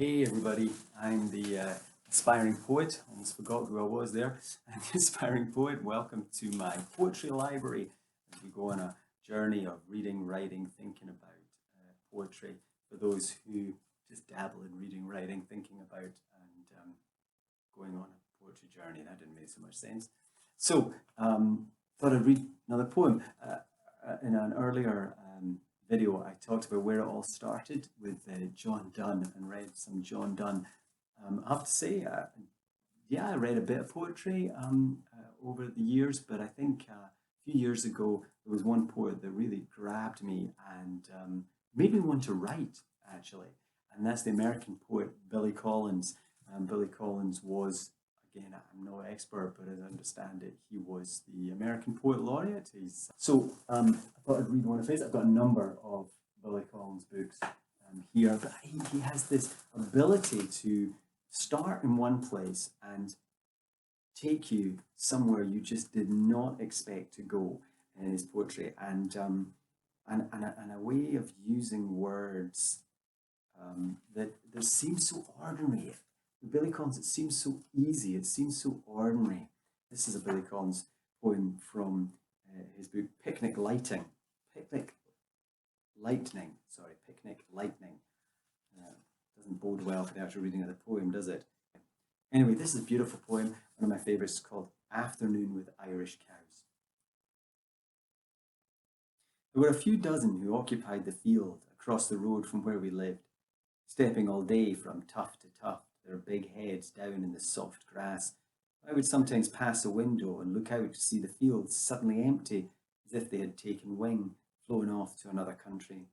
Hey everybody, I'm the aspiring poet. Almost forgot who I was there. I'm the aspiring poet. Welcome to my poetry library as we go on a journey of reading, writing, thinking about poetry. For those who just dabble in reading, writing, thinking about, and going on a poetry journey. That didn't make so much sense. So, thought I'd read another poem. In an earlier video, I talked about where it all started with John Donne and read some John Donne. I have to say, yeah, I read a bit of poetry over the years, but I think a few years ago there was one poet that really grabbed me and made me want to write, actually. And that's the American poet Billy Collins. Billy Collins was, again, I'm no expert, but as I understand it, he was the American Poet Laureate. I thought I'd read one of his. I've got a number of Billy Collins books here, but he has this ability to start in one place and take you somewhere you just did not expect to go in his poetry, and a way of using words that seems so ordinary. Billy Collins, it seems so easy, it seems so ordinary. This is a Billy Collins poem from his book Picnic Lightning. Picnic Lightning. Doesn't bode well for the actual reading of the poem, does it? Anyway, this is a beautiful poem, one of my favourites, called Afternoon with Irish Cows. There were a few dozen who occupied the field across the road from where we lived, stepping all day from tuft to tuft, their big heads down in the soft grass. I would sometimes pass a window and look out to see the fields suddenly empty, as if they had taken wing, flown off to another country.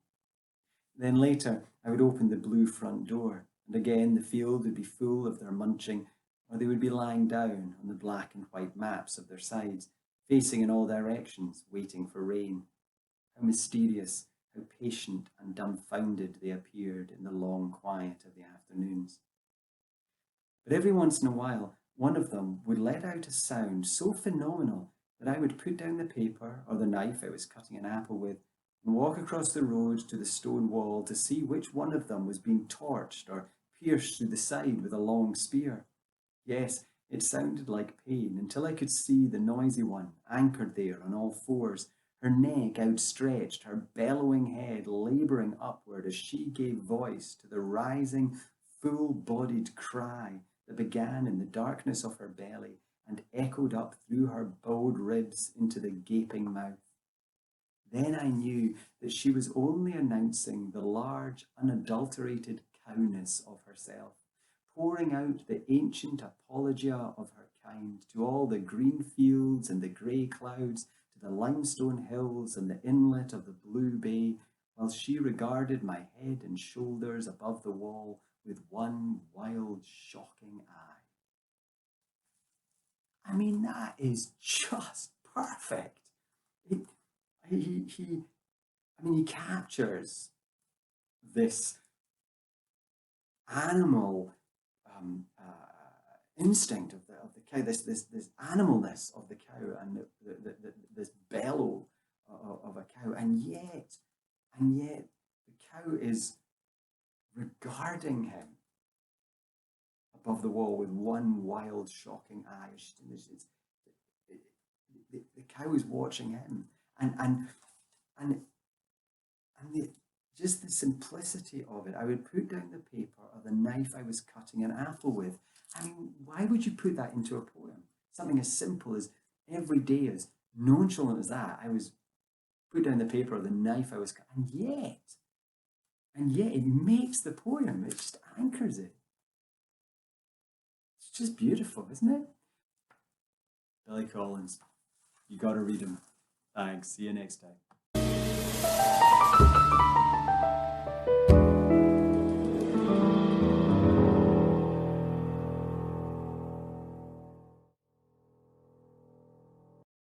Then later, I would open the blue front door, and again the field would be full of their munching, or they would be lying down on the black and white maps of their sides, facing in all directions, waiting for rain. How mysterious, how patient and dumbfounded they appeared in the long quiet of the afternoons. But every once in a while, one of them would let out a sound so phenomenal that I would put down the paper or the knife I was cutting an apple with and walk across the road to the stone wall to see which one of them was being torched or pierced through the side with a long spear. Yes, it sounded like pain until I could see the noisy one anchored there on all fours, her neck outstretched, her bellowing head labouring upward as she gave voice to the rising, full-bodied cry that began in the darkness of her belly and echoed up through her bowed ribs into the gaping mouth. Then I knew that she was only announcing the large, unadulterated cowness of herself, pouring out the ancient apologia of her kind to all the green fields and the grey clouds, to the limestone hills and the inlet of the blue bay, while she regarded my head and shoulders above the wall with one wild, shocking eye. I mean, that is just perfect. He captures this animal instinct of the cow, this animalness of the cow, and this bellow of a cow, and yet the cow is regarding him above the wall with one wild, shocking eye. The cow is watching him, and just the simplicity of it. I would put down the paper or the knife I was cutting an apple with. I mean, why would you put that into a poem? Something as simple as, every day, as nonchalant as that. I was put down the paper or the knife I was cutting, and yet it makes the poem. It just anchors it. It's just beautiful, isn't it? Billy Collins. You got to read him. Thanks. See you next time.